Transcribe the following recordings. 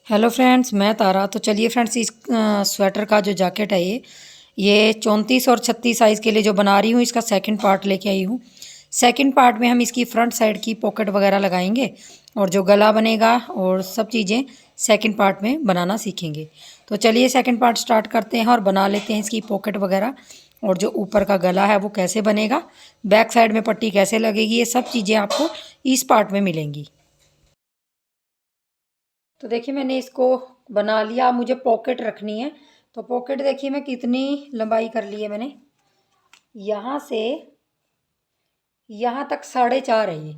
Hello friends, मैं तारा। तो चलिए फ्रेंड्स, इस स्वेटर का जो जैकेट है ये 34 और 36 साइज़ के लिए जो बना रही हूँ, इसका सेकंड पार्ट लेके आई हूँ। सेकंड पार्ट में हम इसकी फ्रंट साइड की पॉकेट वगैरह लगाएंगे और जो गला बनेगा और सब चीज़ें सेकंड पार्ट में बनाना सीखेंगे। तो चलिए सेकंड पार्ट स्टार्ट करते हैं और बना लेते हैं इसकी पॉकेट वगैरह। और जो ऊपर का गला है वो कैसे बनेगा, बैक साइड में पट्टी कैसे लगेगी, ये सब चीज़ें आपको इस पार्ट में मिलेंगी। तो देखिए मैंने इसको बना लिया। अब मुझे पॉकेट रखनी है। तो पॉकेट देखिए मैं कितनी लंबाई कर ली है मैंने। यहाँ से यहाँ तक 4.5 है ये।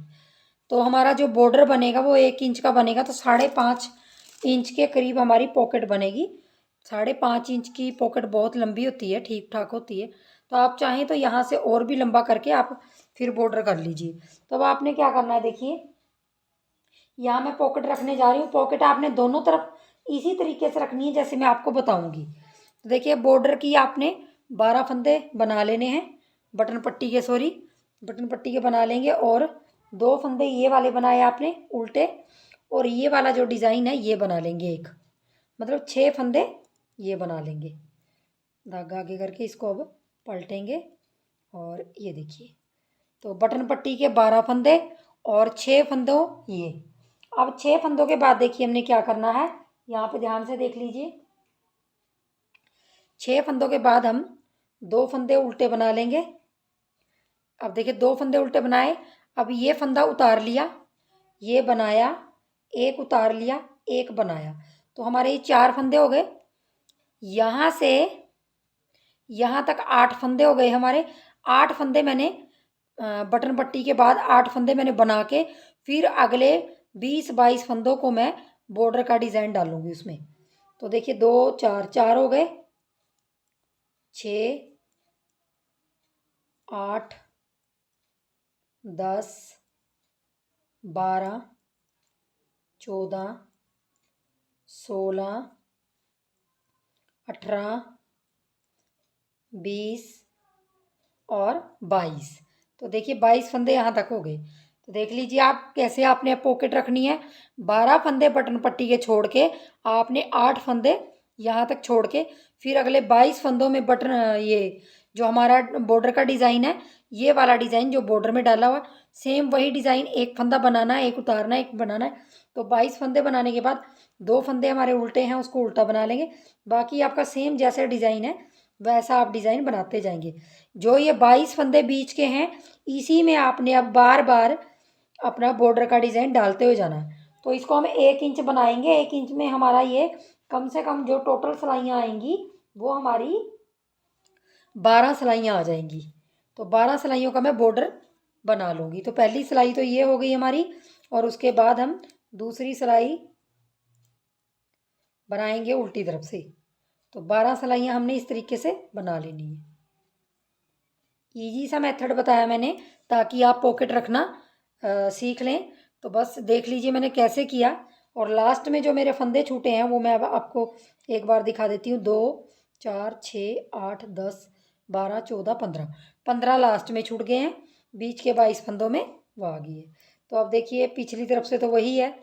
तो हमारा जो बॉर्डर बनेगा वो 1 इंच का बनेगा, तो 5.5 इंच के करीब हमारी पॉकेट बनेगी। 5.5 इंच की पॉकेट बहुत लंबी होती है, ठीक ठाक होती है। तो आप चाहें तो यहाँ से और भी लंबा करके आप फिर बॉर्डर कर लीजिए। तो अब आपने क्या करना है, देखिए यहाँ मैं पॉकेट रखने जा रही हूँ। पॉकेट आपने दोनों तरफ इसी तरीके से रखनी है जैसे मैं आपको बताऊंगी। तो देखिए बॉर्डर की आपने 12 फंदे बना लेने हैं, बटन पट्टी के, सॉरी बटन पट्टी के बना लेंगे। और 2 फंदे ये वाले बनाए आपने उल्टे, और ये वाला जो डिज़ाइन है ये बना लेंगे एक, मतलब 6 फंदे ये बना लेंगे। धागा आगे करके इसको अब पलटेंगे और ये देखिए। तो बटन पट्टी के 12 फंदे और 6 फंदों ये। अब 6 फंदों के बाद देखिए हमने क्या करना है, यहाँ पे ध्यान से देख लीजिए। 6 फंदों के बाद हम 2 फंदे उल्टे बना लेंगे। अब देखिए 2 फंदे उल्टे बनाए। अब ये फंदा उतार लिया, ये बनाया, एक उतार लिया, एक बनाया। तो हमारे ये 4 फंदे हो गए। यहाँ से यहाँ तक 8 फंदे हो गए हमारे। 8 फंदे मैंने बटन पट्टी के बाद 8 फंदे मैंने बना के फिर अगले 20-22 फंदों को मैं बॉर्डर का डिज़ाइन डालूंगी उसमें। तो देखिए 2 4 4 हो गए, 6 8 10 12 14 16 18 20 और 22। तो देखिए 22 फंदे यहाँ तक हो गए। तो देख लीजिए आप कैसे आपने पॉकेट रखनी है। 12 फंदे बटन पट्टी के छोड़ के आपने 8 फंदे यहाँ तक छोड़ के फिर अगले 22 फंदों में बटन ये जो हमारा बॉर्डर का डिज़ाइन है, ये वाला डिज़ाइन जो बॉर्डर में डाला हुआ, सेम वही डिज़ाइन, एक फंदा बनाना है, एक उतारना है, एक बनाना है। तो 22 फंदे बनाने के बाद 2 फंदे हमारे उल्टे हैं, उसको उल्टा बना लेंगे। बाकी आपका सेम जैसा डिज़ाइन है वैसा आप डिज़ाइन बनाते जाएंगे। जो ये 22 फंदे बीच के हैं, इसी में आपने अब बार बार अपना बॉर्डर का डिज़ाइन डालते हुए जाना है। तो इसको हम 1 इंच बनाएंगे। 1 इंच में हमारा ये कम से कम जो टोटल सिलाइयाँ आएंगी वो हमारी 12 सिलाइयाँ आ जाएंगी। तो 12 सिलाइयों का मैं बॉर्डर बना लूँगी। तो पहली सिलाई तो ये हो गई हमारी, और उसके बाद हम दूसरी सिलाई बनाएंगे उल्टी तरफ से। तो 12 सिलाइयाँ हमने इस तरीके से बना लेनी है। ईजी सा मेथड बताया मैंने ताकि आप पॉकेट रखना सीख लें। तो बस देख लीजिए मैंने कैसे किया। और लास्ट में जो मेरे फंदे छूटे हैं वो मैं अब आपको एक बार दिखा देती हूँ। 2 4 6 8 10 12 14 15, 15 लास्ट में छूट गए हैं। बीच के 22 फंदों में वो आ गई है। तो अब देखिए पिछली तरफ से तो वही है,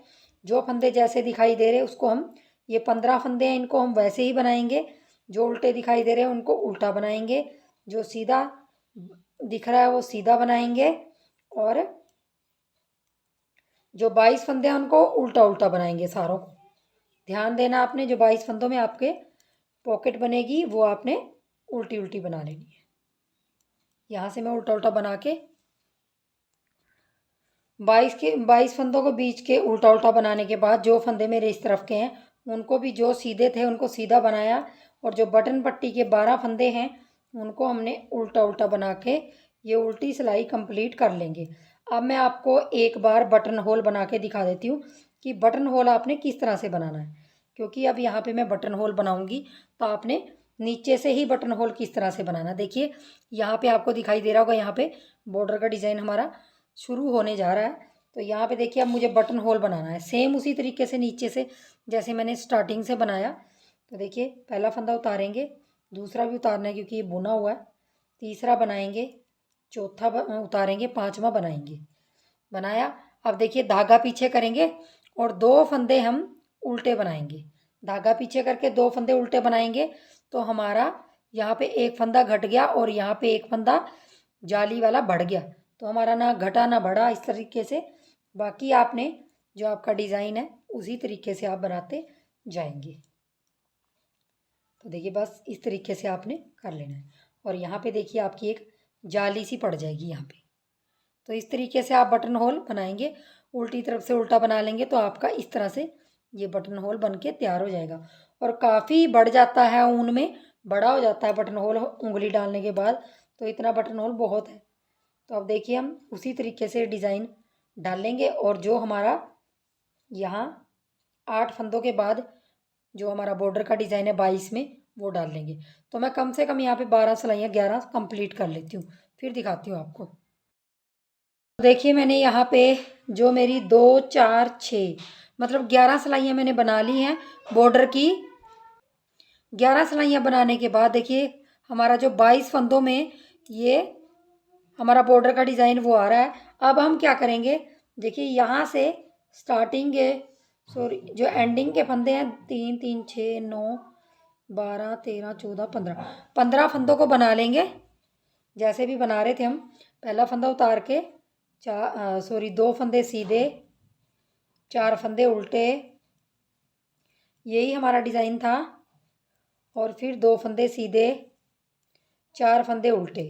जो फंदे जैसे दिखाई दे रहे हैं उसको हम, ये 15 फंदे हैं इनको हम वैसे ही बनाएंगे। जो उल्टे दिखाई दे रहे हैं उनको उल्टा बनाएंगे, जो सीधा दिख रहा है वो सीधा बनाएंगे, और जो 22 फंदे हैं उनको उल्टा उल्टा बनाएंगे सारों को। ध्यान देना आपने, जो 22 फंदों में आपके पॉकेट बनेगी वो आपने उल्टी उल्टी बना लेनी है। यहाँ से मैं उल्टा उल्टा बना के 22 फंदों को बीच के उल्टा उल्टा बनाने के बाद जो फंदे मेरे इस तरफ के हैं उनको भी जो सीधे थे उनको सीधा बनाया, और जो बटन पट्टी के 12 फंदे हैं उनको हमने उल्टा उल्टा बना के ये उल्टी सिलाई कंप्लीट कर लेंगे। अब मैं आपको एक बार बटन होल बना के दिखा देती हूँ कि बटन होल आपने किस तरह से बनाना है। क्योंकि अब यहाँ पे मैं बटन होल बनाऊँगी तो आपने नीचे से ही बटन होल किस तरह से बनाना। देखिए यहाँ पे आपको दिखाई दे रहा होगा, यहाँ पे बॉर्डर का डिज़ाइन हमारा शुरू होने जा रहा है। तो यहाँ पे देखिए अब मुझे बटन होल बनाना है सेम उसी तरीके से नीचे से जैसे मैंने स्टार्टिंग से बनाया। तो देखिए पहला फंदा उतारेंगे, दूसरा भी उतारना है क्योंकि ये बुना हुआ है, तीसरा बनाएंगे, चौथा उतारेंगे, पांचवा बनाएंगे, बनाया। अब देखिए धागा पीछे करेंगे और 2 फंदे हम उल्टे बनाएंगे, धागा पीछे करके 2 फंदे उल्टे बनाएंगे तो हमारा यहाँ पे एक फंदा घट गया और यहाँ पे एक फंदा जाली वाला बढ़ गया, तो हमारा ना घटा ना बढ़ा इस तरीके से। बाकी आपने जो आपका डिज़ाइन है उसी तरीके से आप बनाते जाएंगे। तो देखिए बस इस तरीके से आपने कर लेना है। और यहाँ पे देखिए आपकी एक जाली सी पड़ जाएगी यहाँ पे। तो इस तरीके से आप बटन होल बनाएंगे, उल्टी तरफ से उल्टा बना लेंगे तो आपका इस तरह से ये बटन होल बन के तैयार हो जाएगा। और काफ़ी बढ़ जाता है ऊन में, बड़ा हो जाता है बटन होल उंगली डालने के बाद, तो इतना बटन होल बहुत है। तो अब देखिए हम उसी तरीके से डिज़ाइन डालेंगे और जो हमारा यहाँ 8 फंदों के बाद जो हमारा बॉर्डर का डिज़ाइन है 22 में वो डाल लेंगे। तो मैं कम से कम यहाँ पे 12 सिलाइयाँ 11 कंप्लीट कर लेती हूँ, फिर दिखाती हूँ आपको। देखिए मैंने यहाँ पे जो मेरी 2 4 6 मतलब 11 सिलाइयाँ मैंने बना ली हैं बॉर्डर की। 11 सिलाइयाँ बनाने के बाद देखिए हमारा जो 22 फंदों में ये हमारा बॉर्डर का डिज़ाइन वो आ रहा है। अब हम क्या करेंगे, देखिए यहाँ से स्टार्टिंग है, सॉरी जो एंडिंग के फंदे हैं 3 3 6 9 12 13 14 15 फंदों को बना लेंगे जैसे भी बना रहे थे हम। पहला फंदा उतार के 2 फंदे सीधे, 4 फंदे उल्टे, यही हमारा डिज़ाइन था। और फिर 2 फंदे सीधे, 4 फंदे उल्टे।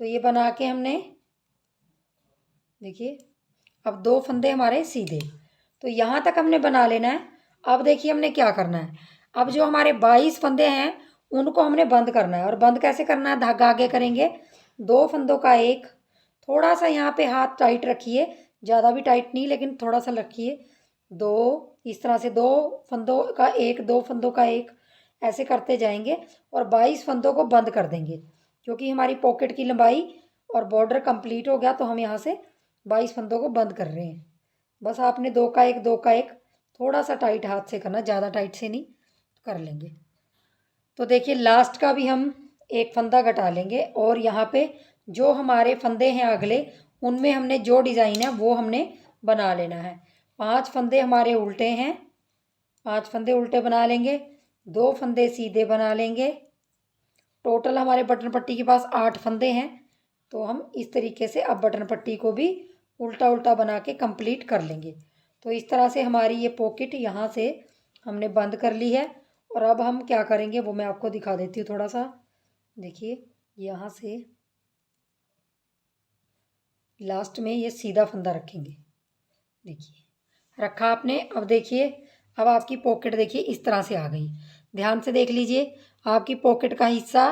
तो ये बना के हमने देखिए अब 2 फंदे हमारे सीधे, तो यहाँ तक हमने बना लेना है। अब देखिए हमने क्या करना है, अब जो हमारे 22 फंदे हैं उनको हमने बंद करना है। और बंद कैसे करना है, धागा आगे करेंगे, 2 फंदों का एक, थोड़ा सा यहाँ पे हाथ टाइट रखिए, ज़्यादा भी टाइट नहीं लेकिन थोड़ा सा रखिए, 2 इस तरह से 2 फंदों का एक, 2 फंदों का एक, ऐसे करते जाएंगे और 22 फंदों को बंद कर देंगे। क्योंकि हमारी पॉकेट की लंबाई और बॉर्डर कंप्लीट हो गया तो हम यहाँ से 22 फंदों को बंद कर रहे हैं। बस आपने 2 का एक, 2 का एक, थोड़ा सा टाइट हाथ से करना, ज़्यादा टाइट से नहीं, कर लेंगे। तो देखिए लास्ट का भी हम एक फंदा घटा लेंगे और यहाँ पे जो हमारे फंदे हैं अगले उनमें हमने जो डिज़ाइन है वो हमने बना लेना है। 5 फंदे हमारे उल्टे हैं, 5 फंदे उल्टे बना लेंगे, 2 फंदे सीधे बना लेंगे। टोटल हमारे बटन पट्टी के पास 8 फंदे हैं, तो हम इस तरीके से अब बटन पट्टी को भी उल्टा उल्टा बना के कंप्लीट कर लेंगे। तो इस तरह से हमारी ये पॉकेट यहाँ से हमने बंद कर ली है। और अब हम क्या करेंगे वो मैं आपको दिखा देती हूँ थोड़ा सा। देखिए यहाँ से लास्ट में ये सीधा फंदा रखेंगे, देखिए रखा आपने। अब देखिए अब आपकी पॉकेट देखिए इस तरह से आ गई, ध्यान से देख लीजिए, आपकी पॉकेट का हिस्सा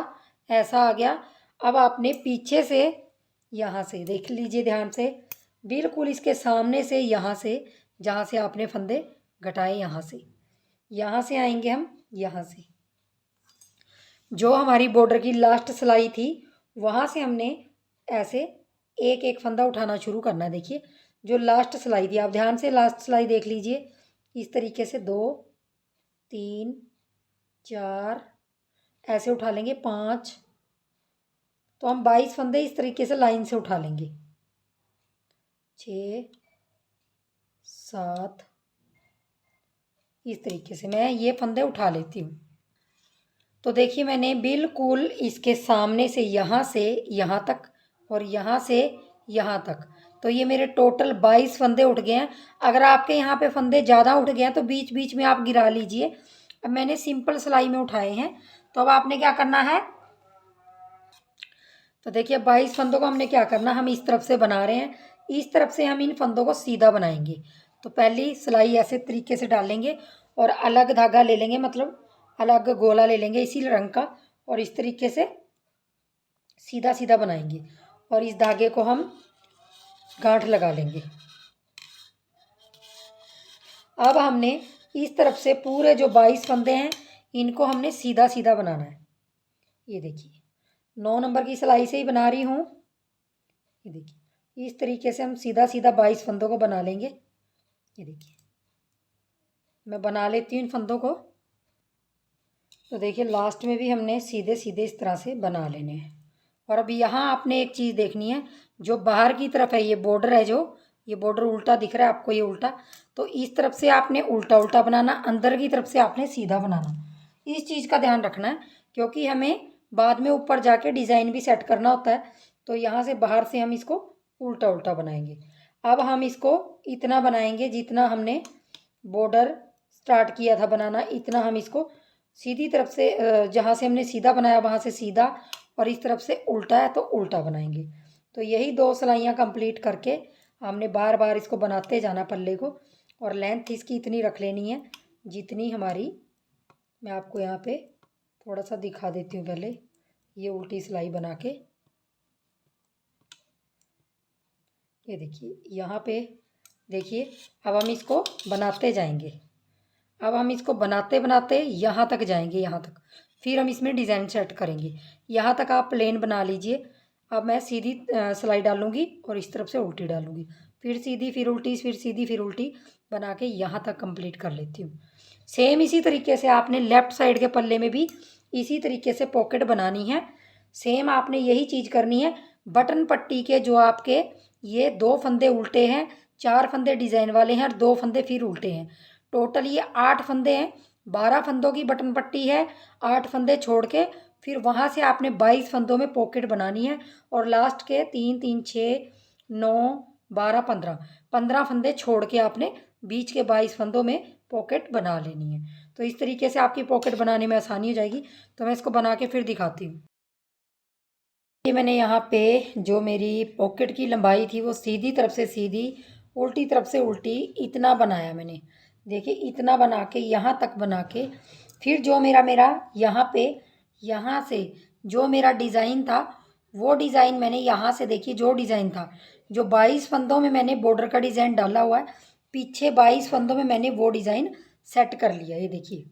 ऐसा आ गया। अब आपने पीछे से यहाँ से देख लीजिए ध्यान से, बिल्कुल इसके सामने से यहाँ से जहाँ से आपने फंदे घटाए यहाँ से आएंगे हम, यहाँ से जो हमारी बॉर्डर की लास्ट सिलाई थी वहाँ से हमने ऐसे एक एक फंदा उठाना शुरू करना है। देखिए जो लास्ट सिलाई थी, आप ध्यान से लास्ट सिलाई देख लीजिए, इस तरीके से 2 3 4 ऐसे उठा लेंगे, 5, तो हम 22 फंदे इस तरीके से लाइन से उठा लेंगे, 6 7, इस तरीके से मैं ये फंदे उठा लेती हूँ। तो देखिए मैंने बिल्कुल इसके सामने से यहाँ तक और यहाँ से यहाँ तक, तो ये मेरे टोटल 22 फंदे उठ गए हैं। अगर आपके यहाँ पे फंदे ज़्यादा उठ गए हैं तो बीच बीच में आप गिरा लीजिए। अब मैंने सिंपल सिलाई में उठाए हैं, तो अब आपने क्या करना है, तो देखिए 22 फंदों को हमने क्या करना, हम इस तरफ से बना रहे हैं, इस तरफ से हम इन फंदों को सीधा बनाएंगे। तो पहली सिलाई ऐसे तरीके से डालेंगे और अलग धागा ले लेंगे, मतलब अलग गोला ले लेंगे इसी रंग का, और इस तरीके से सीधा सीधा बनाएंगे और इस धागे को हम गांठ लगा लेंगे। अब हमने इस तरफ से पूरे जो 22 फंदे हैं इनको हमने सीधा सीधा बनाना है। ये देखिए 9 नंबर की सिलाई से ही बना रही हूँ, ये देखिए इस तरीके से हम सीधा सीधा 22 फंदों को बना लेंगे। ये देखिए मैं बना लेती हूँ इन फंदों को। तो देखिए लास्ट में भी हमने सीधे सीधे इस तरह से बना लेने हैं। और अभी यहाँ आपने एक चीज़ देखनी है, जो बाहर की तरफ है ये बॉर्डर है जो ये बॉर्डर उल्टा दिख रहा है आपको, ये उल्टा, तो इस तरफ से आपने उल्टा उल्टा बनाना, अंदर की तरफ से आपने सीधा बनाना। इस चीज़ का ध्यान रखना है, क्योंकि हमें बाद में ऊपर जाके डिज़ाइन भी सेट करना होता है। तो यहाँ से बाहर से हम इसको उल्टा उल्टा बनाएंगे। अब हम इसको इतना बनाएंगे जितना हमने बॉर्डर स्टार्ट किया था बनाना, इतना हम इसको सीधी तरफ से, जहाँ से हमने सीधा बनाया वहाँ से सीधा, और इस तरफ से उल्टा है तो उल्टा बनाएंगे। तो यही 2 सिलाइयाँ कंप्लीट करके हमने बार बार इसको बनाते जाना पल्ले को, और लेंथ इसकी इतनी रख लेनी है जितनी हमारी, मैं आपको यहाँ पे थोड़ा सा दिखा देती हूँ पहले, ये उल्टी सिलाई बना के, ये देखिए यहाँ पे देखिए। अब हम इसको बनाते जाएंगे, अब हम इसको बनाते बनाते यहाँ तक जाएंगे, यहाँ तक, फिर हम इसमें डिज़ाइन सेट करेंगे। यहाँ तक आप प्लेन बना लीजिए। अब मैं सीधी सिलाई डालूँगी और इस तरफ से उल्टी डालूँगी, फिर सीधी, फिर उल्टी, फिर सीधी, फिर उल्टी बना के यहाँ तक कंप्लीट कर लेती हूँ। सेम इसी तरीके से आपने लेफ़्ट साइड के पल्ले में भी इसी तरीके से पॉकेट बनानी है। सेम आपने यही चीज़ करनी है। बटन पट्टी के जो आपके ये 2 फंदे उल्टे हैं, 4 फंदे डिज़ाइन वाले हैं और 2 फंदे फिर उल्टे हैं, टोटल ये 8 फंदे हैं। 12 फंदों की बटन पट्टी है, 8 फंदे छोड़ के फिर वहाँ से आपने 22 फंदों में पॉकेट बनानी है, और लास्ट के 3 3 6 9 12 15 फंदे छोड़ के आपने बीच के 22 फंदों में पॉकेट बना लेनी है। तो इस तरीके से आपकी पॉकेट बनाने में आसानी हो जाएगी। तो मैं इसको बना के फिर दिखाती हूँ। ये मैंने यहाँ पे जो मेरी पॉकेट की लंबाई थी वो सीधी तरफ से सीधी, उल्टी तरफ से उल्टी, इतना बनाया मैंने। देखिए इतना बना के यहाँ तक बना के, फिर जो मेरा यहाँ पे, यहाँ से जो मेरा डिज़ाइन था वो डिज़ाइन मैंने यहाँ से, देखिए जो डिज़ाइन था, जो 22 फंदों में मैंने बॉर्डर का डिज़ाइन डाला हुआ है, पीछे 22 फंदों में मैंने वो डिज़ाइन सेट कर लिया। ये देखिए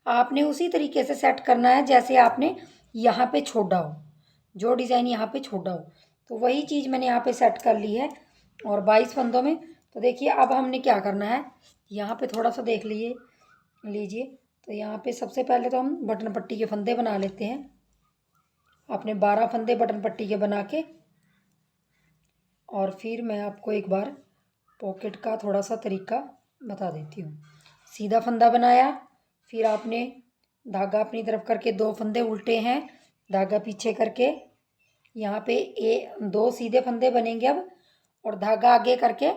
आपने उसी तरीके से सेट करना है जैसे आपने यहाँ पे छोड़ा हो, जो डिज़ाइन यहाँ पे छोड़ा हो, तो वही चीज़ मैंने यहाँ पे सेट कर ली है, और 22 फंदों में। तो देखिए अब हमने क्या करना है, यहाँ पे थोड़ा सा देख लीजिए। तो यहाँ पे सबसे पहले तो हम बटन पट्टी के फंदे बना लेते हैं। आपने 12 फंदे बटन पट्टी के बना के, और फिर मैं आपको एक बार पॉकेट का थोड़ा सा तरीका बता देती हूँ। सीधा फंदा बनाया, फिर आपने धागा अपनी तरफ करके 2 फंदे उल्टे हैं, धागा पीछे करके यहाँ पे 2 सीधे फंदे बनेंगे अब, और धागा आगे करके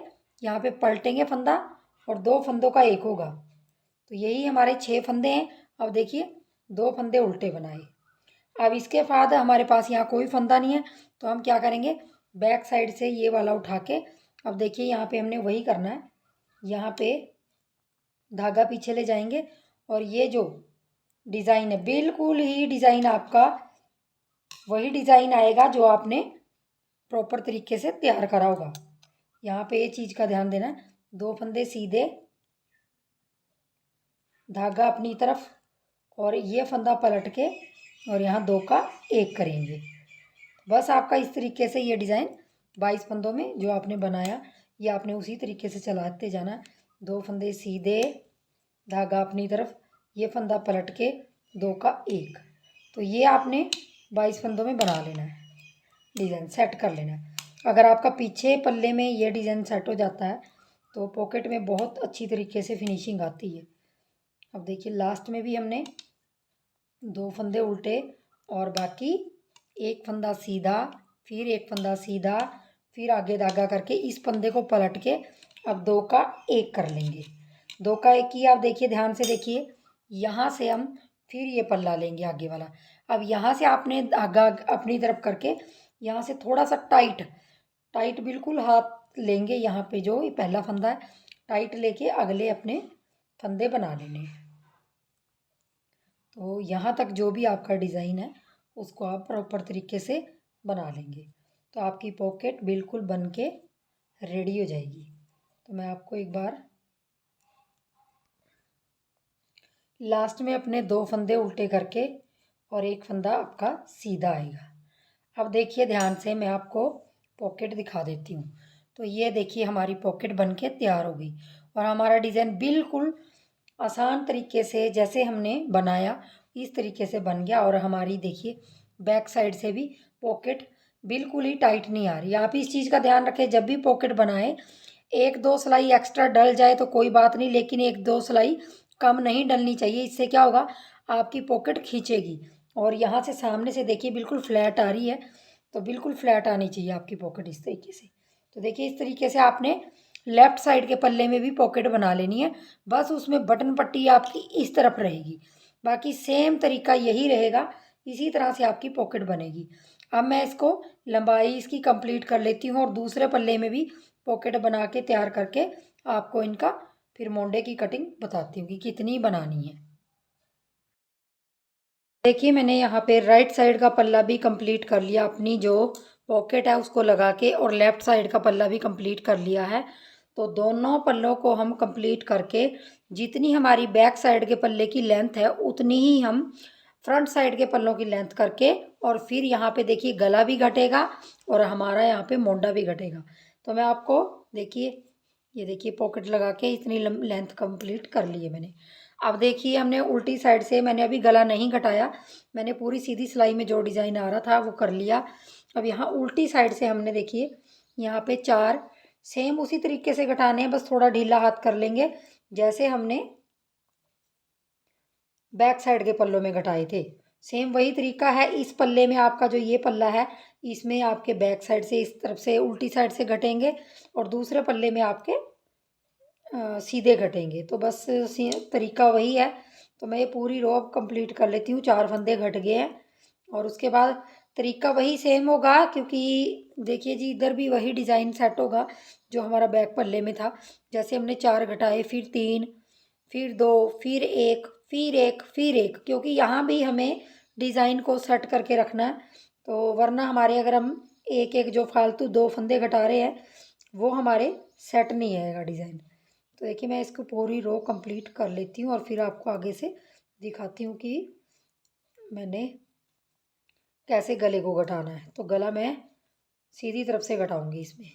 यहाँ पे पलटेंगे फंदा, और 2 फंदों का एक होगा। तो यही हमारे 6 फंदे हैं। अब देखिए 2 फंदे उल्टे बनाए। अब इसके बाद हमारे पास यहाँ कोई फंदा नहीं है, तो हम क्या करेंगे, बैक साइड से ये वाला उठा के, अब देखिए यहाँ पे हमने वही करना है, यहाँ पे धागा पीछे ले जाएंगे, और ये जो डिज़ाइन है बिल्कुल ही डिज़ाइन आपका वही डिज़ाइन आएगा जो आपने प्रॉपर तरीके से तैयार करा होगा। यहाँ पे ये चीज़ का ध्यान देना है, 2 फंदे सीधे, धागा अपनी तरफ, और ये फंदा पलट के, और यहाँ 2 का 1 करेंगे। बस आपका इस तरीके से ये डिज़ाइन 22 फंदों में जो आपने बनाया, ये आपने उसी तरीके से चलाते जाना है। 2 फंदे सीधे, धागा अपनी तरफ, ये फंदा पलट के, 2 का 1, तो ये आपने 22 फंदों में बना लेना है, डिज़ाइन सेट कर लेना है। अगर आपका पीछे पल्ले में ये डिज़ाइन सेट हो जाता है तो पॉकेट में बहुत अच्छी तरीके से फिनिशिंग आती है। अब देखिए लास्ट में भी हमने 2 फंदे उल्टे, और बाकी 1 फंदा सीधा, फिर 1 फंदा सीधा, फिर आगे धागा करके इस फंदे को पलट के अब 2 का 1 कर लेंगे। 2 का 1 किया। अब देखिए ध्यान से देखिए, यहाँ से हम फिर ये पल्ला लेंगे आगे वाला। अब यहाँ से आपने धागा अपनी तरफ करके यहाँ से थोड़ा सा टाइट टाइट बिल्कुल हाथ लेंगे, यहाँ पे जो ये पहला फंदा है टाइट लेके अगले अपने फंदे बना लेने। तो यहाँ तक जो भी आपका डिज़ाइन है उसको आप प्रॉपर तरीके से बना लेंगे, तो आपकी पॉकेट बिल्कुल बन के रेडी हो जाएगी। तो मैं आपको एक बार लास्ट में अपने 2 फंदे उल्टे करके, और 1 फंदा आपका सीधा आएगा। अब देखिए ध्यान से मैं आपको पॉकेट दिखा देती हूँ। तो ये देखिए हमारी पॉकेट बन के तैयार हो गई, और हमारा डिज़ाइन बिल्कुल आसान तरीके से जैसे हमने बनाया इस तरीके से बन गया। और हमारी देखिए बैक साइड से भी पॉकेट बिल्कुल ही टाइट नहीं आ रही। आप इस चीज़ का ध्यान रखें, जब भी पॉकेट बनाएं एक दो सिलाई एक्स्ट्रा डल जाए तो कोई बात नहीं, लेकिन एक दो सिलाई कम नहीं डलनी चाहिए। इससे क्या होगा, आपकी पॉकेट खींचेगी। और यहाँ से सामने से देखिए बिल्कुल फ्लैट आ रही है, तो बिल्कुल फ्लैट आनी चाहिए आपकी पॉकेट इस तरीके से। तो देखिए इस तरीके से आपने लेफ्ट साइड के पल्ले में भी पॉकेट बना लेनी है। बस उसमें बटन पट्टी आपकी इस तरफ रहेगी, बाकी सेम तरीका यही रहेगा, इसी तरह से आपकी पॉकेट बनेगी। अब मैं इसको लंबाई इसकी कंप्लीट कर लेती हूँ और दूसरे पल्ले में भी पॉकेट बना के तैयार करके आपको इनका फिर मोंडे की कटिंग बताती हूँ कि कितनी बनानी है। देखिए मैंने यहाँ पे राइट साइड का पल्ला भी कंप्लीट कर लिया, अपनी जो पॉकेट है उसको लगा के, और लेफ़्ट साइड का पल्ला भी कंप्लीट कर लिया है। तो दोनों पल्लों को हम कंप्लीट करके जितनी हमारी बैक साइड के पल्ले की लेंथ है उतनी ही हम फ्रंट साइड के पल्लों की लेंथ करके, और फिर यहाँ पे देखिए गला भी घटेगा और हमारा यहाँ पे मोंडा भी घटेगा। तो मैं आपको देखिए, ये देखिए पॉकेट लगा के इतनी लेंथ कंप्लीट कर ली है मैंने। अब देखिए हमने उल्टी साइड से, मैंने अभी गला नहीं घटाया, मैंने पूरी सीधी सिलाई में जो डिज़ाइन आ रहा था वो कर लिया। अब यहाँ उल्टी साइड से हमने देखिए यहाँ पे 4 सेम उसी तरीके से घटाने हैं, बस थोड़ा ढीला हाथ कर लेंगे जैसे हमने बैक साइड के पल्लों में घटाए थे। सेम वही तरीका है। इस पल्ले में आपका जो ये पल्ला है इसमें आपके बैक साइड से इस तरफ से उल्टी साइड से घटेंगे, और दूसरे पल्ले में आपके सीधे घटेंगे। तो बस तरीका वही है। तो मैं ये पूरी रो अब कंप्लीट कर लेती हूँ, 4 फंदे घट गए हैं, और उसके बाद तरीका वही सेम होगा, क्योंकि देखिए जी इधर भी वही डिज़ाइन सेट होगा जो हमारा बैक पल्ले में था। जैसे हमने 4 घटाए, फिर 3, फिर 2, फिर 1, फिर 1, फिर 1, क्योंकि यहाँ भी हमें डिज़ाइन को सेट करके रखना है। तो वरना हमारे अगर हम एक एक जो फालतू 2 फंदे घटा रहे हैं वो हमारे सेट नहीं आएगा डिज़ाइन। तो देखिए मैं इसको पूरी रो कंप्लीट कर लेती हूँ और फिर आपको आगे से दिखाती हूँ कि मैंने कैसे गले को घटाना है। तो गला मैं सीधी तरफ से घटाऊंगी इसमें।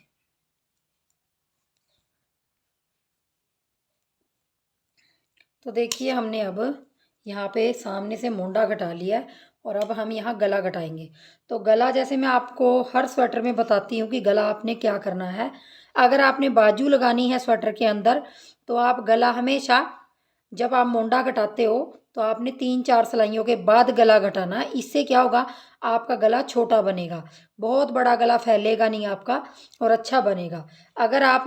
तो देखिए हमने अब यहाँ पे सामने से मोंडा घटा लिया है, और अब हम यहाँ गला घटाएंगे। तो गला जैसे मैं आपको हर स्वेटर में बताती हूँ कि गला आपने क्या करना है। अगर आपने बाजू लगानी है स्वेटर के अंदर, तो आप गला हमेशा जब आप मोंडा घटाते हो तो आपने 3-4 सिलाइयों के बाद गला घटाना है। इससे क्या होगा, आपका गला छोटा बनेगा, बहुत बड़ा गला फैलेगा नहीं आपका, और अच्छा बनेगा। अगर आप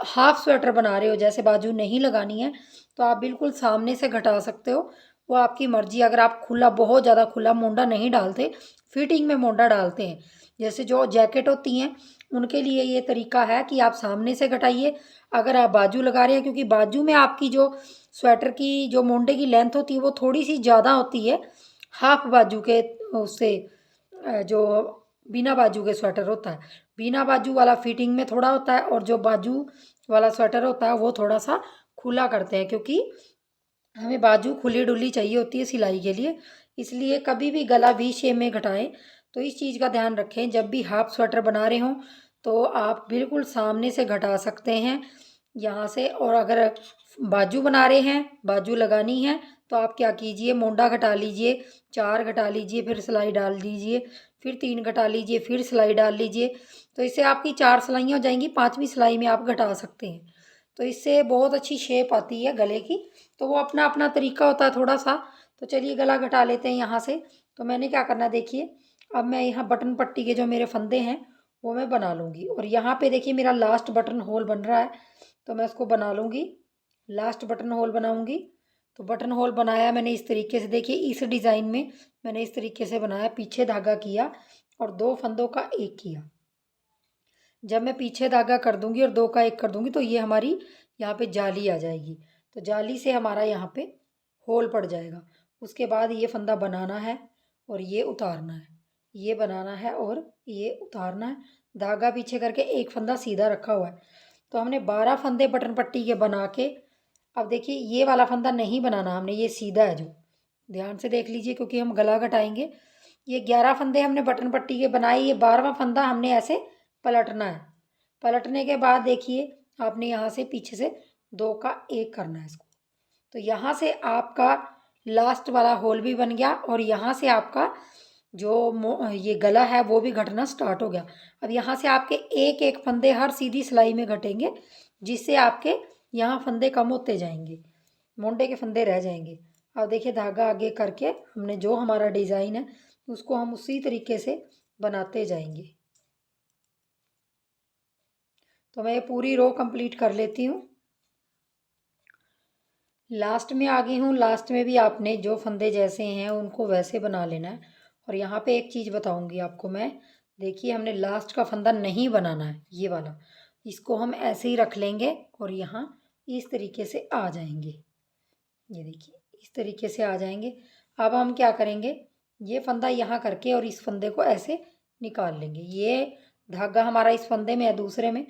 हाफ स्वेटर बना रहे हो, जैसे बाजू नहीं लगानी है, तो आप बिल्कुल सामने से घटा सकते हो, वो आपकी मर्जी। अगर आप खुला, बहुत ज़्यादा खुला मोंडा नहीं डालते, फिटिंग में मोंडा डालते हैं, जैसे जो जैकेट होती हैं उनके लिए ये तरीका है कि आप सामने से घटाइए। अगर आप बाजू लगा रहे हैं, क्योंकि बाजू में आपकी जो स्वेटर की जो मोंडे की लेंथ होती है वो थोड़ी सी ज़्यादा होती है हाफ बाजू के उससे, जो बिना बाजू के स्वेटर होता है, बिना बाजू वाला फिटिंग में थोड़ा होता है, और जो बाजू वाला स्वेटर होता है वो थोड़ा सा खुला करते हैं, क्योंकि हमें बाजू खुली डुली चाहिए होती है सिलाई के लिए। इसलिए कभी भी गला वी शेप में घटाएं, तो इस चीज़ का ध्यान रखें, जब भी हाफ स्वेटर बना रहे हों तो आप बिल्कुल सामने से घटा सकते हैं यहाँ से। और अगर बाजू बना रहे हैं, बाजू लगानी है, तो आप क्या कीजिए, मोंडा घटा लीजिए, 4 घटा लीजिए, फिर सिलाई डाल दीजिए, फिर 3 घटा लीजिए, फिर सिलाई डाल लीजिए। तो इससे आपकी 4 सिलाइयाँ हो जाएंगी, 5वीं सिलाई में आप घटा सकते हैं। तो इससे बहुत अच्छी शेप आती है गले की। तो वो अपना अपना तरीका होता है थोड़ा सा। तो चलिए गला घटा लेते हैं यहाँ से। तो मैंने क्या करना देखिए, अब मैं यहाँ बटन पट्टी के जो मेरे फंदे हैं वो मैं बना लूँगी, और यहाँ पे देखिए मेरा लास्ट बटन होल बन रहा है, तो मैं उसको बना लूँगी, लास्ट बटन होल बनाऊँगी। तो बटन होल बनाया मैंने इस तरीके से, देखिए इस डिज़ाइन में मैंने इस तरीके से बनाया, पीछे धागा किया और 2 फंदों का 1 किया। जब मैं पीछे धागा कर दूंगी और 2 का 1 कर दूंगी, तो ये हमारी यहाँ पे जाली आ जाएगी। तो जाली से हमारा यहाँ पे होल पड़ जाएगा। उसके बाद ये फंदा बनाना है और ये उतारना है, ये बनाना है और ये उतारना है। धागा पीछे करके एक फंदा सीधा रखा हुआ है। तो हमने 12 फंदे बटन पट्टी के बना के, अब देखिए ये वाला फंदा नहीं बनाना हमने, ये सीधा है, जो ध्यान से देख लीजिए क्योंकि हम गला घटाएंगे। ये 11 फंदे हमने बटन पट्टी के बनाए, ये 12वां फंदा हमने ऐसे पलटना है। पलटने के बाद देखिए आपने यहाँ से पीछे से 2 का 1 करना है इसको। तो यहाँ से आपका लास्ट वाला होल भी बन गया, और यहाँ से आपका जो ये गला है वो भी घटना स्टार्ट हो गया। अब यहाँ से आपके एक एक फंदे हर सीधी सिलाई में घटेंगे, जिससे आपके यहाँ फंदे कम होते जाएंगे, मोंडे के फंदे रह जाएंगे। अब देखिए धागा आगे करके हमने जो हमारा डिज़ाइन है उसको हम उसी तरीके से बनाते जाएंगे। तो मैं ये पूरी रो कंप्लीट कर लेती हूँ। लास्ट में आ गई हूँ। लास्ट में भी आपने जो फंदे जैसे हैं उनको वैसे बना लेना है। और यहाँ पे एक चीज़ बताऊँगी आपको मैं, देखिए हमने लास्ट का फंदा नहीं बनाना है, ये वाला, इसको हम ऐसे ही रख लेंगे और यहाँ इस तरीके से आ जाएंगे। ये देखिए इस तरीके से आ जाएंगे। अब हम क्या करेंगे, ये फंदा यहाँ करके और इस फंदे को ऐसे निकाल लेंगे। ये धागा हमारा इस फंदे में है दूसरे में,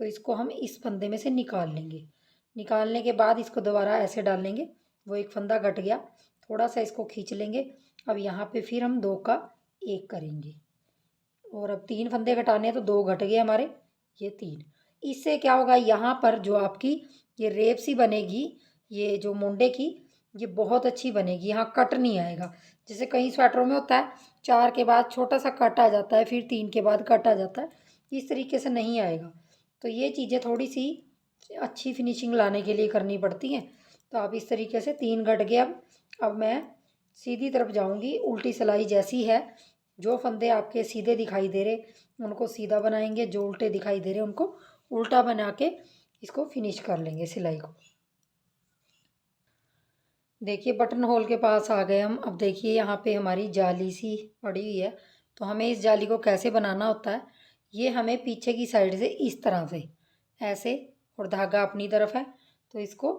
तो इसको हम इस फंदे में से निकाल लेंगे। निकालने के बाद इसको दोबारा ऐसे डाल लेंगे। वो एक फंदा कट गया, थोड़ा सा इसको खींच लेंगे। अब यहाँ पे फिर हम 2 का 1 करेंगे और अब 3 फंदे घटाने हैं तो 2 घट गए हमारे, ये 3। इससे क्या होगा, यहाँ पर जो आपकी ये रेप सी बनेगी, ये जो मुंडे की, ये बहुत अच्छी बनेगी, यहाँ कट नहीं आएगा। जैसे कई स्वेटरों में होता है 4 के बाद छोटा सा कट आ जाता है, फिर 3 के बाद कट आ जाता है, इस तरीके से नहीं आएगा। तो ये चीज़ें थोड़ी सी अच्छी फिनिशिंग लाने के लिए करनी पड़ती हैं। तो आप इस तरीके से 3 घट गए। अब मैं सीधी तरफ जाऊंगी, उल्टी सिलाई जैसी है, जो फंदे आपके सीधे दिखाई दे रहे उनको सीधा बनाएंगे, जो उल्टे दिखाई दे रहे उनको उल्टा बना के इसको फिनिश कर लेंगे सिलाई को। देखिए बटन होल के पास आ गए हम। अब देखिए यहाँ पे हमारी जाली सी पड़ी हुई है, तो हमें इस जाली को कैसे बनाना होता है, ये हमें पीछे की साइड से इस तरह से ऐसे, और धागा अपनी तरफ है तो इसको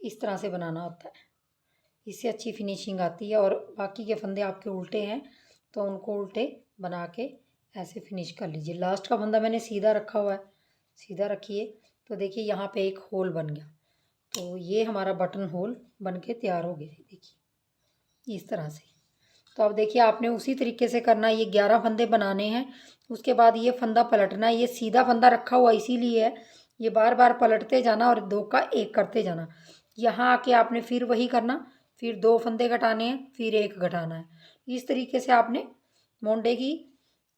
इस तरह से बनाना होता है, इससे अच्छी फिनिशिंग आती है। और बाकी के फंदे आपके उल्टे हैं तो उनको उल्टे बना के ऐसे फिनिश कर लीजिए। लास्ट का फंदा मैंने सीधा रखा हुआ है, सीधा रखिए। तो देखिए यहाँ पे एक होल बन गया, तो ये हमारा बटन होल बन के तैयार हो गया। देखिए इस तरह से। तो अब देखिए आपने उसी तरीके से करना है। ये 11 फंदे बनाने हैं, उसके बाद ये फंदा पलटना है। ये सीधा फंदा रखा हुआ इसीलिए है, ये बार बार पलटते जाना और 2 का 1 करते जाना। यहाँ आके आपने फिर वही करना, फिर 2 फंदे घटाने हैं, फिर 1 घटाना है। इस तरीके से आपने मोंडे की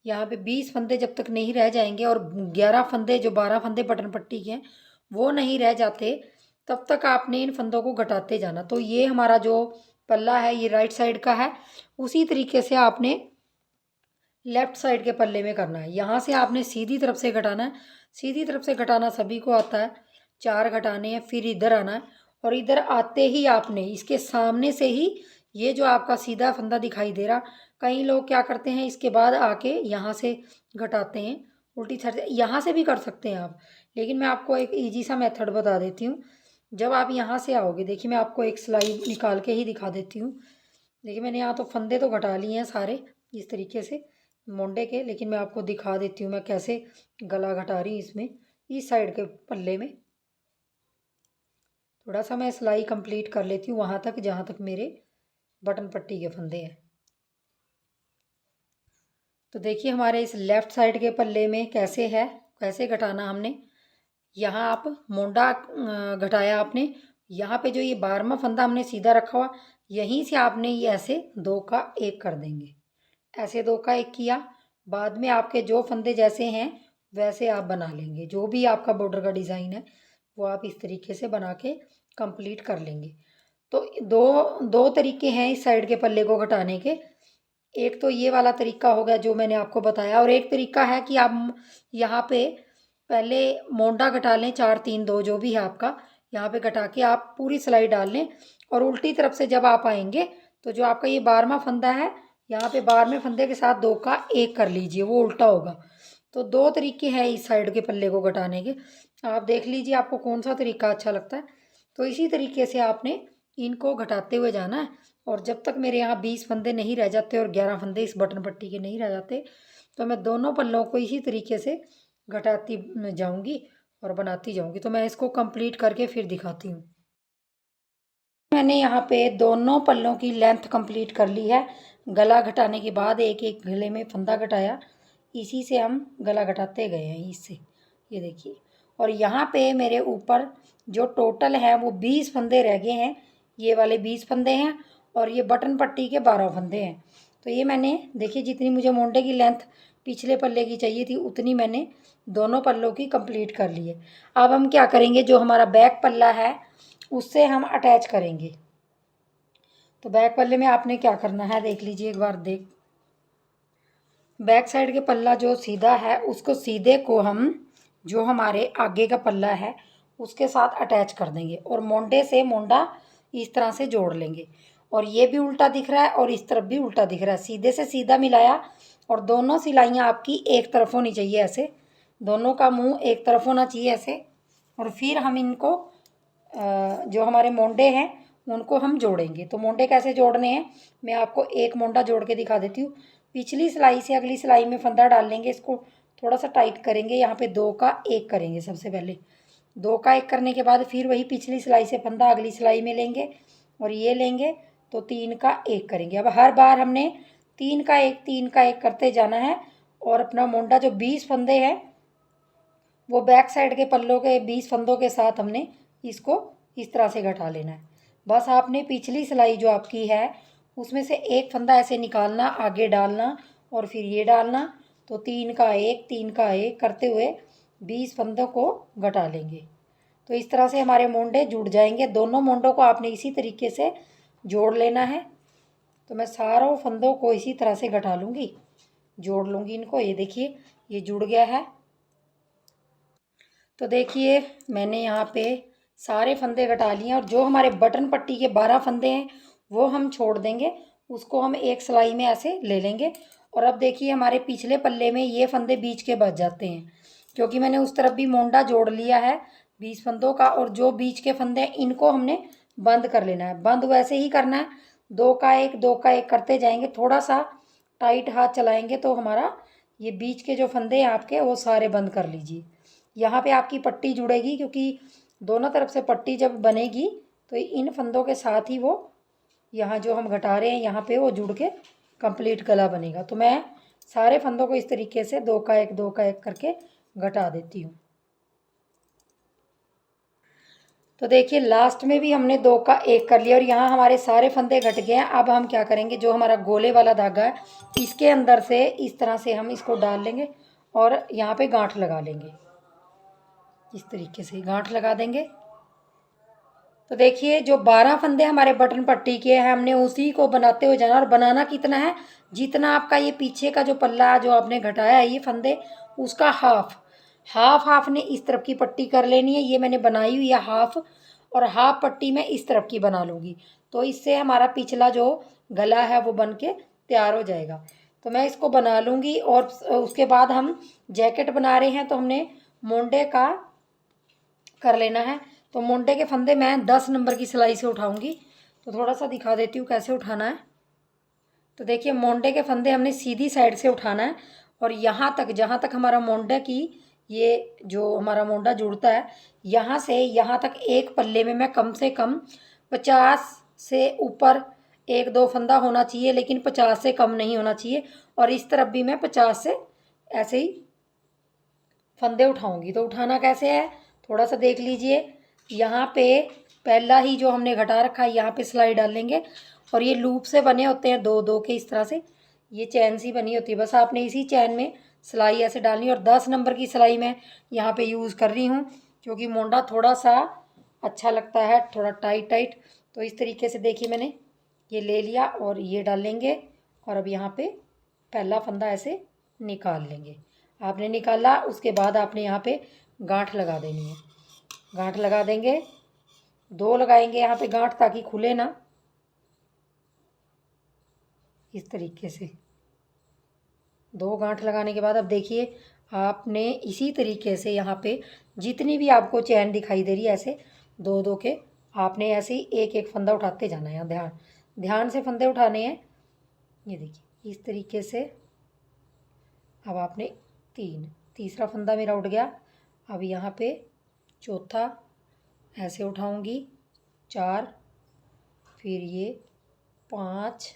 यहाँ पे 20 फंदे जब तक नहीं रह जाएंगे और 11 फंदे, जो 12 फंदे बटन पट्टी के हैं वो नहीं रह जाते, तब तक आपने इन फंदों को घटाते जाना। तो ये हमारा जो पल्ला है ये राइट साइड का है, उसी तरीके से आपने लेफ्ट साइड के पल्ले में करना है। यहाँ से आपने सीधी तरफ से घटाना है। सीधी तरफ से घटाना सभी को आता है, 4 घटाने हैं, फिर इधर आना है और इधर आते ही आपने इसके सामने से ही ये जो आपका सीधा फंदा दिखाई दे रहा, कई लोग क्या करते हैं इसके बाद आके यहाँ से घटाते हैं उल्टी साइड से। यहाँ से भी कर सकते हैं आप, लेकिन मैं आपको एक ईजी सा मेथड बता देती हूँ। जब आप यहाँ से आओगे, देखिए मैं आपको एक सिलाई निकाल के ही दिखा देती हूँ। देखिए मैंने यहाँ तो फंदे तो घटा लिए हैं सारे इस तरीके से मोंडे के, लेकिन मैं आपको दिखा देती हूँ मैं कैसे गला घटा रही हूँ इसमें, इस साइड के पल्ले में। थोड़ा सा मैं सिलाई कंप्लीट कर लेती हूँ वहाँ तक जहाँ तक मेरे बटन पट्टी के फंदे हैं। तो देखिए हमारे इस लेफ़्ट साइड के पल्ले में कैसे है, कैसे घटाना हमने। यहाँ आप मोंडा घटाया आपने, यहाँ पे जो ये 12वां फंदा हमने सीधा रखा हुआ, यहीं से आपने ये ऐसे 2 का 1 कर देंगे। ऐसे 2 का 1 किया, बाद में आपके जो फंदे जैसे हैं वैसे आप बना लेंगे। जो भी आपका बॉर्डर का डिज़ाइन है वो आप इस तरीके से बना के कंप्लीट कर लेंगे। तो दो तरीके हैं इस साइड के पल्ले को घटाने के। एक तो ये वाला तरीका हो गया जो मैंने आपको बताया, और एक तरीका है कि आप यहाँ पे पहले मोंडा घटा लें, 4 3 2 जो भी है आपका, यहाँ पे घटा के आप पूरी सिलाई डाल लें और उल्टी तरफ से जब आप आएंगे तो जो आपका ये 12वां फंदा है, यहाँ पे 12वें फंदे के साथ 2 का 1 कर लीजिए, वो उल्टा होगा। तो 2 तरीके हैं इस साइड के पल्ले को घटाने के, आप देख लीजिए आपको कौन सा तरीका अच्छा लगता है। तो इसी तरीके से आपने इनको घटाते हुए जाना है, और जब तक मेरे यहाँ 20 फंदे नहीं रह जाते और 11 फंदे इस बटन पट्टी के नहीं रह जाते, तो मैं दोनों पल्लों को इसी तरीके से घटाती जाऊंगी और बनाती जाऊंगी। तो मैं इसको कंप्लीट करके फिर दिखाती हूँ। मैंने यहाँ पे दोनों पल्लों की लेंथ कंप्लीट कर ली है। गला घटाने के बाद एक एक गले में फंदा घटाया, इसी से हम गला घटाते गए हैं इससे, ये देखिए। और यहाँ पे मेरे ऊपर जो टोटल है वो 20 फंदे रह गए हैं, ये वाले 20 फंदे हैं और ये बटन पट्टी के 12 फंदे हैं। तो ये मैंने देखिए जितनी मुझे मोंडे की लेंथ पिछले पल्ले की चाहिए थी उतनी मैंने दोनों पल्लों की कंप्लीट कर ली है। अब हम क्या करेंगे, जो हमारा बैक पल्ला है उससे हम अटैच करेंगे। तो बैक पल्ले में आपने क्या करना है, देख लीजिए एक बार बैक साइड के पल्ला जो सीधा है उसको सीधे को हम जो हमारे आगे का पल्ला है उसके साथ अटैच कर देंगे और मोंडे से मोंडा इस तरह से जोड़ लेंगे। और ये भी उल्टा दिख रहा है और इस तरफ भी उल्टा दिख रहा है, सीधे से सीधा मिलाया और दोनों सिलाइयाँ आपकी एक तरफ होनी चाहिए ऐसे, दोनों का मुंह एक तरफ होना चाहिए ऐसे। और फिर हम इनको जो हमारे मोंडे हैं उनको हम जोड़ेंगे। तो मोंडे कैसे जोड़ने हैं मैं आपको एक मोंडा जोड़ के दिखा देती हूँ। पिछली सिलाई से अगली सिलाई में फंदा डाल लेंगे, इसको थोड़ा सा टाइट करेंगे, यहाँ पे 2 का 1 करेंगे। सबसे पहले 2 का 1 करने के बाद फिर वही पिछली सिलाई से फंदा अगली सिलाई में लेंगे और ये लेंगे तो 3 का 1 करेंगे। अब हर बार हमने 3 का 1 3 का 1 करते जाना है और अपना मोंडा जो 20 फंदे हैं वो बैक साइड के पल्लों के 20 फंदों के साथ हमने इसको इस तरह से घटा लेना है। बस आपने पिछली सिलाई जो आपकी है उसमें से एक फंदा ऐसे निकालना, आगे डालना और फिर ये डालना। तो 3 का 1 3 का 1 करते हुए 20 फंदों को घटा लेंगे। तो इस तरह से हमारे मोंडे जुड़ जाएंगे। दोनों मोंडों को आपने इसी तरीके से जोड़ लेना है। तो मैं सारों फंदों को इसी तरह से घटा लूँगी, जोड़ लूँगी इनको। ये देखिए ये जुड़ गया है। तो देखिए मैंने यहाँ पे सारे फंदे घटा लिए और जो हमारे बटन पट्टी के 12 फंदे हैं वो हम छोड़ देंगे, उसको हम एक सिलाई में ऐसे ले लेंगे। और अब देखिए हमारे पिछले पल्ले में ये फंदे बीच के बच जाते हैं क्योंकि मैंने उस तरफ भी मोंडा जोड़ लिया है 20 फंदों का। और जो बीच के फंदे हैं इनको हमने बंद कर लेना है। बंद वैसे ही करना है, 2 का 1 2 का 1 करते जाएंगे, थोड़ा सा टाइट हाथ चलाएंगे तो हमारा ये बीच के जो फंदे हैं आपके वो सारे बंद कर लीजिए। यहाँ पे आपकी पट्टी जुड़ेगी क्योंकि दोनों तरफ से पट्टी जब बनेगी तो इन फंदों के साथ ही वो यहाँ जो हम घटा रहे हैं यहाँ पे वो जुड़ के कंप्लीट गला बनेगा। तो मैं सारे फंदों को इस तरीके से 2 का 1 2 का 1 करके घटा देती हूँ। तो देखिए लास्ट में भी हमने 2 का 1 कर लिया और यहाँ हमारे सारे फंदे घट गए हैं। अब हम क्या करेंगे, जो हमारा गोले वाला धागा है इसके अंदर से इस तरह से हम इसको डाल लेंगे और यहाँ पे गांठ लगा लेंगे। इस तरीके से गांठ लगा देंगे। तो देखिए जो 12 फंदे हमारे बटन पट्टी के हैं हमने उसी को बनाते हुए जाना। और बनाना कितना है, जितना आपका ये पीछे का जो पल्ला जो आपने घटाया है ये फंदे उसका हाफ हाफ ने इस तरफ की पट्टी कर लेनी है। ये मैंने बनाई हुई है हाफ, और हाफ पट्टी मैं इस तरफ की बना लूँगी। तो इससे हमारा पिछला जो गला है वो बन के तैयार हो जाएगा। तो मैं इसको बना लूँगी और उसके बाद हम जैकेट बना रहे हैं तो हमने मोंडे का कर लेना है। तो मोंडे के फंदे मैं 10 नंबर की सिलाई से उठाऊंगी। तो थोड़ा सा दिखा देती हूँ कैसे उठाना है। तो देखिए मोंडे के फंदे हमने सीधी साइड से उठाना है और यहाँ तक जहाँ तक हमारा मोंडे की ये जो हमारा मोंडा जुड़ता है यहाँ से यहाँ तक एक पल्ले में मैं कम से कम 50 से ऊपर 1 2 फंदा होना चाहिए, लेकिन 50 से कम नहीं होना चाहिए। और इस तरफ भी मैं 50 से ऐसे ही फंदे उठाऊंगी। तो उठाना कैसे है थोड़ा सा देख लीजिए। यहाँ पे पहला ही जो हमने घटा रखा है यहाँ पे सिलाई डाल लेंगे और ये लूप से बने होते हैं 2 2 के, इस तरह से ये चैन सी बनी होती है। बस आपने इसी चैन में सिलाई ऐसे डालनी है। और 10 नंबर की सिलाई मैं यहाँ पे यूज़ कर रही हूँ क्योंकि मोंडा थोड़ा सा अच्छा लगता है, थोड़ा टाइट टाइट। तो इस तरीके से देखिए मैंने ये ले लिया और ये डाल लेंगे और अब यहाँ पे पहला फंदा ऐसे निकाल लेंगे। आपने निकाला उसके बाद आपने यहाँ पे गांठ लगा देनी है। गांठ लगा देंगे, 2 लगाएंगे यहाँ पे गांठ ताकि खुले ना, इस तरीके से 2 गांठ लगाने के बाद अब देखिए आपने इसी तरीके से यहाँ पे जितनी भी आपको चैन दिखाई दे रही है ऐसे 2 2 के आपने ऐसे ही एक एक फंदा उठाते जाना है। यहाँ ध्यान से फंदे उठाने हैं। ये देखिए इस तरीके से अब आपने तीसरा फंदा मेरा उठ गया। अब यहाँ पे चौथा ऐसे उठाऊंगी 4, फिर ये 5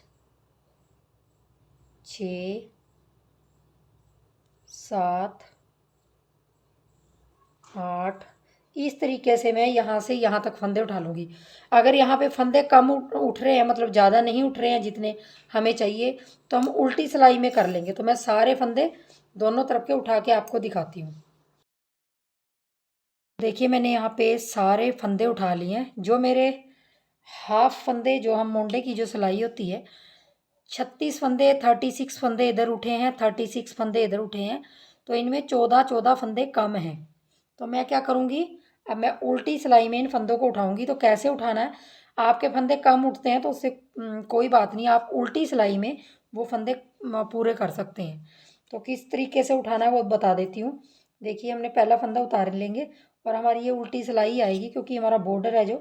6 7 8 इस तरीके से मैं यहाँ से यहाँ तक फंदे उठा लूँगी। अगर यहाँ पे फंदे कम उठ रहे हैं, मतलब ज़्यादा नहीं उठ रहे हैं जितने हमें चाहिए, तो हम उल्टी सिलाई में कर लेंगे। तो मैं सारे फंदे दोनों तरफ के उठा के आपको दिखाती हूँ। देखिए मैंने यहाँ पे सारे फंदे उठा लिए हैं। जो मेरे हाफ फंदे, जो हम मोंडे की जो सिलाई होती है, 36 फंदे, 36 फंदे इधर उठे हैं, 36 फंदे इधर उठे हैं, तो इनमें 14 फंदे कम हैं। तो मैं क्या करूँगी, अब मैं उल्टी सिलाई में इन फंदों को उठाऊँगी। तो कैसे उठाना है, आपके फंदे कम उठते हैं तो उससे कोई बात नहीं, आप उल्टी सिलाई में वो फंदे पूरे कर सकते हैं। तो किस तरीके से उठाना है वो बता देती हूँ। देखिए हमने पहला फंदा उतार लेंगे और हमारी ये उल्टी सिलाई आएगी, क्योंकि हमारा बॉर्डर है जो,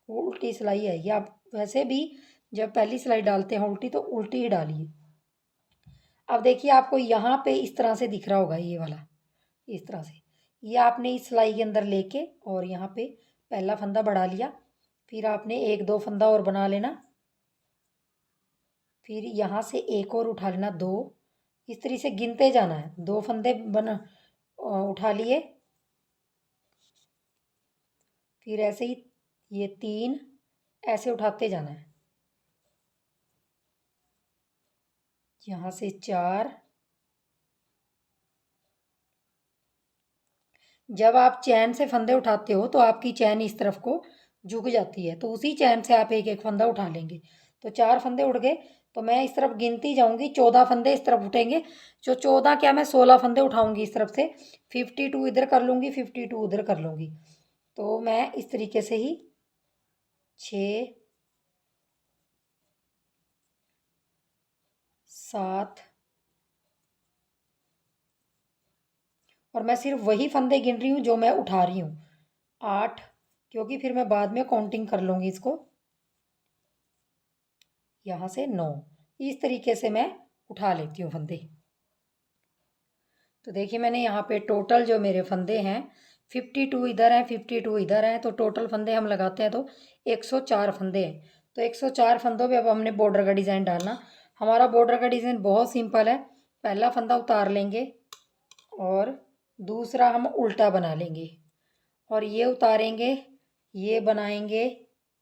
वो उल्टी सिलाई आएगी। आप वैसे भी जब पहली सिलाई डालते हैं उल्टी, तो उल्टी ही डालिए। अब देखिए आपको यहाँ पे इस तरह से दिख रहा होगा, ये वाला इस तरह से, ये आपने इस सिलाई के अंदर लेके और यहाँ पे पहला फंदा बढ़ा लिया, फिर आपने एक दो फंदा और बना लेना, फिर यहाँ से एक और उठा लेना, दो, इस तरह से गिनते जाना है। दो फंदे उठा लिए, फिर ऐसे ही ये तीन, ऐसे उठाते जाना है। यहाँ से चार, जब आप चैन से फंदे उठाते हो तो आपकी चैन इस तरफ को झुक जाती है, तो उसी चैन से आप एक एक फंदा उठा लेंगे। तो 4 फंदे उठ गए, तो मैं इस तरफ गिनती जाऊंगी, 14 फंदे इस तरफ उठेंगे। जो 14 क्या, मैं 16 फंदे उठाऊंगी इस तरफ से, 52 इधर कर लूँगी, 52 उधर कर लूँगी। तो मैं इस तरीके से ही 6, 7, और मैं सिर्फ वही फंदे गिन रही हूँ जो मैं उठा रही हूँ, 8, क्योंकि फिर मैं बाद में काउंटिंग कर लूँगी इसको। यहाँ से 9, इस तरीके से मैं उठा लेती हूँ फंदे। तो देखिए मैंने यहाँ पे टोटल जो मेरे फंदे हैं, 52 इधर हैं, 52 इधर हैं, तो टोटल फंदे हम लगाते हैं तो 104 फंदे हैं। तो 104 फंदों पे अब हमने बॉर्डर का डिज़ाइन डालना। हमारा बॉर्डर का डिज़ाइन बहुत सिंपल है। पहला फंदा उतार लेंगे और दूसरा हम उल्टा बना लेंगे, और ये उतारेंगे, ये बनाएंगे,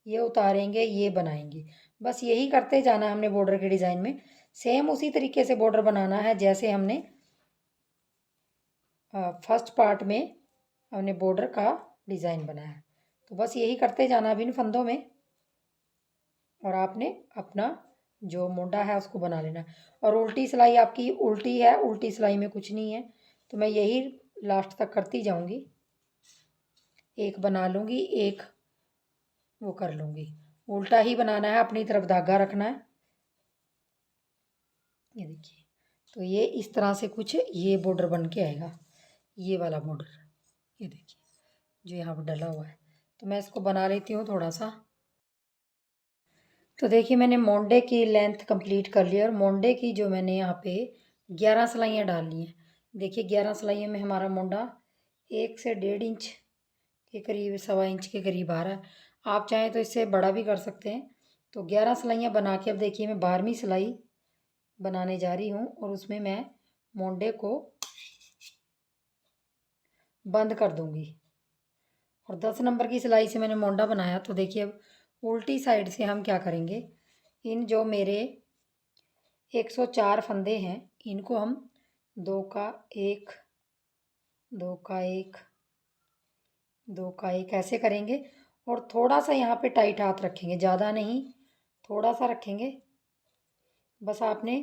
ये उतारेंगे, ये बनाएंगे। बस यही करते जाना है हमने बॉर्डर के डिज़ाइन में। सेम उसी तरीके से बॉर्डर बनाना है जैसे हमने फर्स्ट पार्ट में हमने बॉर्डर का डिज़ाइन बनाया। तो बस यही करते जाना अब इन फंदों में, और आपने अपना जो मुंडा है उसको बना लेना। और उल्टी सिलाई आपकी उल्टी है, उल्टी सिलाई में कुछ नहीं है, तो मैं यही लास्ट तक करती जाऊंगी। एक बना लूँगी, एक वो कर लूँगी, उल्टा ही बनाना है, अपनी तरफ धागा रखना है। ये देखिए, तो ये इस तरह से कुछ ये बॉर्डर बन के आएगा, ये वाला बॉर्डर, ये देखिए जो यहाँ पर डला हुआ है। तो मैं इसको बना लेती हूँ थोड़ा सा। तो देखिए मैंने मोंडे की लेंथ कंप्लीट कर ली, और मोंडे की जो मैंने यहाँ पे 11 सिलाइयाँ डाल ली हैं। देखिए 11 सिलाइयों में हमारा मोंडा 1 से 1.5 इंच के करीब, 1.25 इंच के करीब आ रहा है। आप चाहें तो इससे बड़ा भी कर सकते हैं। तो 11 सिलाइयाँ बना के अब देखिए मैं 12वीं सिलाई बनाने जा रही हूँ, और उसमें मैं मोंडे को बंद कर दूँगी। और 10 नंबर की सिलाई से मैंने मोंडा बनाया। तो देखिए अब उल्टी साइड से हम क्या करेंगे, इन जो मेरे 104 फंदे हैं, इनको हम 2 का 1, 2 का 1, 2 का 1 ऐसे करेंगे, और थोड़ा सा यहाँ पे टाइट हाथ रखेंगे, ज़्यादा नहीं, थोड़ा सा रखेंगे। बस आपने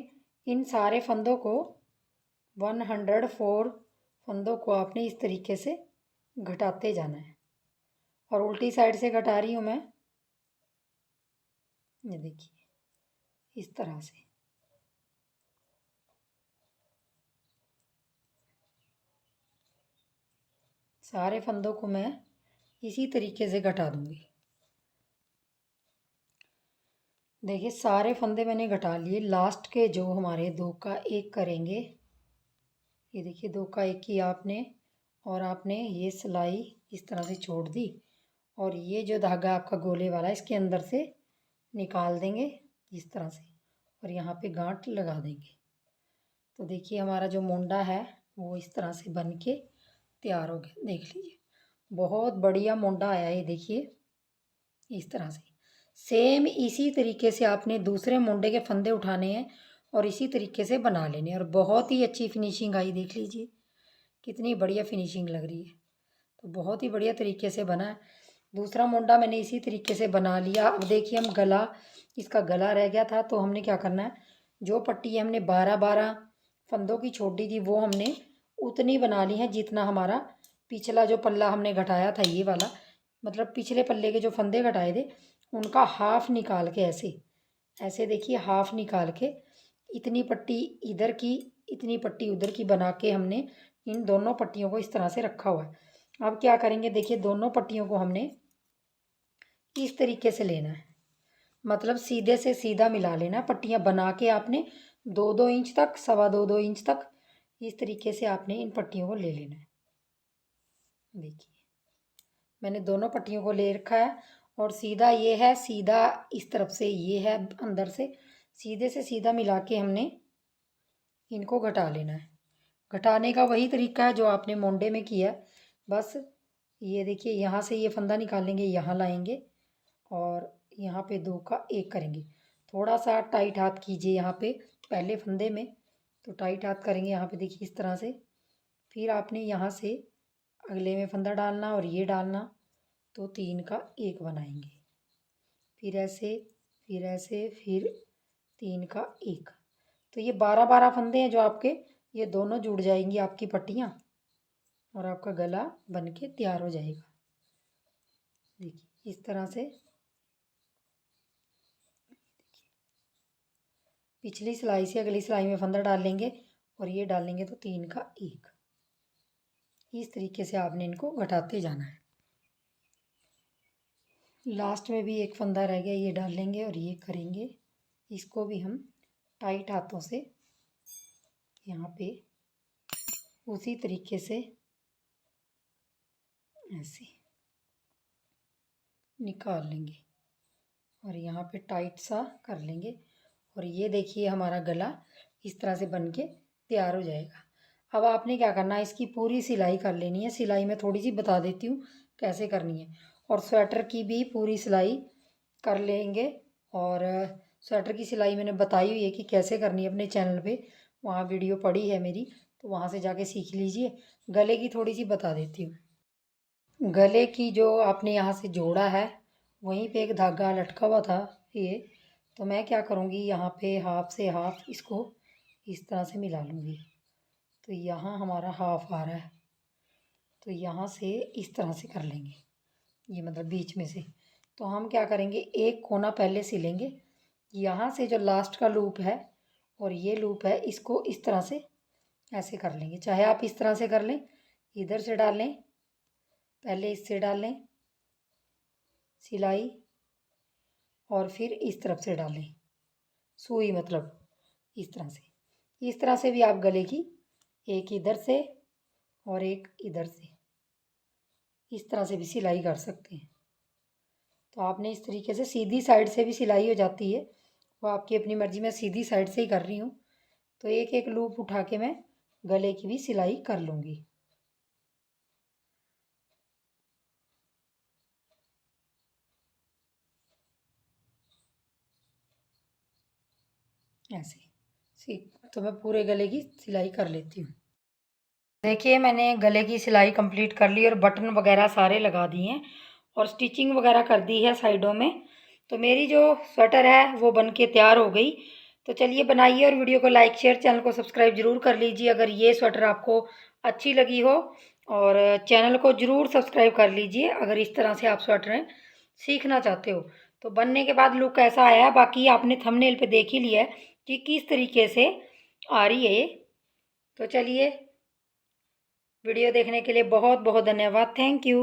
इन सारे फंदों को 104 फंदों को आपने इस तरीके से घटाते जाना है। और उल्टी साइड से घटा रही हूँ मैं, ये देखिए इस तरह से। सारे फंदों को मैं इसी तरीके से घटा दूंगी। देखिए सारे फंदे मैंने घटा लिए। लास्ट के जो हमारे 2 का 1 करेंगे, ये देखिए 2 का 1 किया आपने, और आपने ये सिलाई इस तरह से छोड़ दी, और ये जो धागा आपका गोले वाला है इसके अंदर से निकाल देंगे इस तरह से, और यहाँ पे गांठ लगा देंगे। तो देखिए हमारा जो मुंडा है वो इस तरह से बन के तैयार हो गया। देख लीजिए बहुत बढ़िया मुंडा आया है, देखिए इस तरह से। सेम इसी तरीके से आपने दूसरे मुंडे के फंदे उठाने हैं, और इसी तरीके से बना लेने। और बहुत ही अच्छी फिनिशिंग आई, देख लीजिए कितनी बढ़िया फिनिशिंग लग रही है। तो बहुत ही बढ़िया तरीके से बना है। दूसरा मोंडा मैंने इसी तरीके से बना लिया। अब देखिए हम गला, इसका गला रह गया था तो हमने क्या करना है, जो पट्टी हमने 12-12 फंदों की छोड़ दी थी वो हमने उतनी बना ली है जितना हमारा पिछला जो पल्ला हमने घटाया था, ये वाला मतलब पिछले पल्ले के जो फंदे घटाए थे उनका हाफ निकाल के ऐसे ऐसे देखिए हाफ निकाल के इतनी पट्टी इधर की इतनी पट्टी उधर की बना के हमने इन दोनों पट्टियों को इस तरह से रखा हुआ है। अब क्या करेंगे, देखिए दोनों पट्टियों को हमने इस तरीके से लेना है, मतलब सीधे से सीधा मिला लेना। पट्टियाँ बना के आपने 2-2 इंच तक, 2.25-2 इंच तक इस तरीके से आपने इन पट्टियों को ले लेना है। देखिए मैंने दोनों पट्टियों को ले रखा है और सीधा ये है, सीधा इस तरफ से ये है, अंदर से सीधे से सीधा मिला के हमने इनको घटा लेना है। घटाने का वही तरीका है जो आपने मोंडे में किया है, बस ये देखिए यहाँ से ये फंदा निकालेंगे, यहाँ लाएंगे और यहाँ पे 2 का 1 करेंगे। थोड़ा सा टाइट हाथ कीजिए यहाँ पे पहले फंदे में, तो टाइट हाथ करेंगे यहाँ पे देखिए इस तरह से। फिर आपने यहाँ से अगले में फंदा डालना और ये डालना, तो 3 का 1 बनाएंगे। फिर ऐसे, फिर ऐसे, फिर 3 का 1। तो ये 12-12 फंदे हैं जो आपके, ये दोनों जुड़ जाएंगी आपकी पट्टियाँ और आपका गला बन के तैयार हो जाएगा। देखिए इस तरह से पिछली सिलाई से अगली सिलाई में फंदा डाल लेंगे और ये डाल लेंगे तो 3 का 1। इस तरीके से आपने इनको घटाते जाना है। लास्ट में भी एक फंदा रह गया, ये डाल लेंगे और ये करेंगे, इसको भी हम टाइट हाथों से यहाँ पे उसी तरीके से ऐसे निकाल लेंगे और यहाँ पे टाइट सा कर लेंगे और ये देखिए हमारा गला इस तरह से बन के तैयार हो जाएगा। अब आपने क्या करना है, इसकी पूरी सिलाई कर लेनी है। सिलाई मैं थोड़ी सी बता देती हूँ कैसे करनी है, और स्वेटर की भी पूरी सिलाई कर लेंगे। और स्वेटर की सिलाई मैंने बताई हुई है कि कैसे करनी है, अपने चैनल पे वहाँ वीडियो पड़ी है मेरी, तो वहाँ से जाके सीख लीजिए। गले की थोड़ी सी बता देती हूँ। गले की जो आपने यहाँ से जोड़ा है वहीं पे एक धागा लटका हुआ था ये, तो मैं क्या करूँगी यहाँ पे हाफ से हाफ इसको इस तरह से मिला लूँगी। तो यहाँ हमारा हाफ आ रहा है, तो यहाँ से इस तरह से कर लेंगे, ये मतलब बीच में से। तो हम क्या करेंगे, एक कोना पहले सिलेंगे, यहाँ से जो लास्ट का लूप है और ये लूप है, इसको इस तरह से ऐसे कर लेंगे। चाहे आप इस तरह से कर लें, इधर से डाल लें, पहले इससे डाल लें सिलाई और फिर इस तरफ से डालें सुई, मतलब इस तरह से भी आप गले की एक इधर से और एक इधर से इस तरह से भी सिलाई कर सकते हैं। तो आपने इस तरीके से सीधी साइड से भी सिलाई हो जाती है, वो आपकी अपनी मर्ज़ी, में सीधी साइड से ही कर रही हूँ। तो एक एक लूप उठा के मैं गले की भी सिलाई कर लूँगी ऐसे। तो मैं पूरे गले की सिलाई कर लेती हूँ। देखिए मैंने गले की सिलाई कंप्लीट कर ली और बटन वगैरह सारे लगा दिए हैं और स्टिचिंग वगैरह कर दी है साइडों में। तो मेरी जो स्वेटर है वो बन के तैयार हो गई। तो चलिए बनाइए और वीडियो को लाइक शेयर, चैनल को सब्सक्राइब ज़रूर कर लीजिए अगर ये स्वेटर आपको अच्छी लगी हो, और चैनल को ज़रूर सब्सक्राइब कर लीजिए अगर इस तरह से आप स्वेटर सीखना चाहते हो। तो बनने के बाद लुक ऐसा आया, बाकी आपने थंबनेल पे देख ही लिया है कि किस तरीके से आ रही है ये। तो चलिए, वीडियो देखने के लिए बहुत बहुत धन्यवाद। Thank you.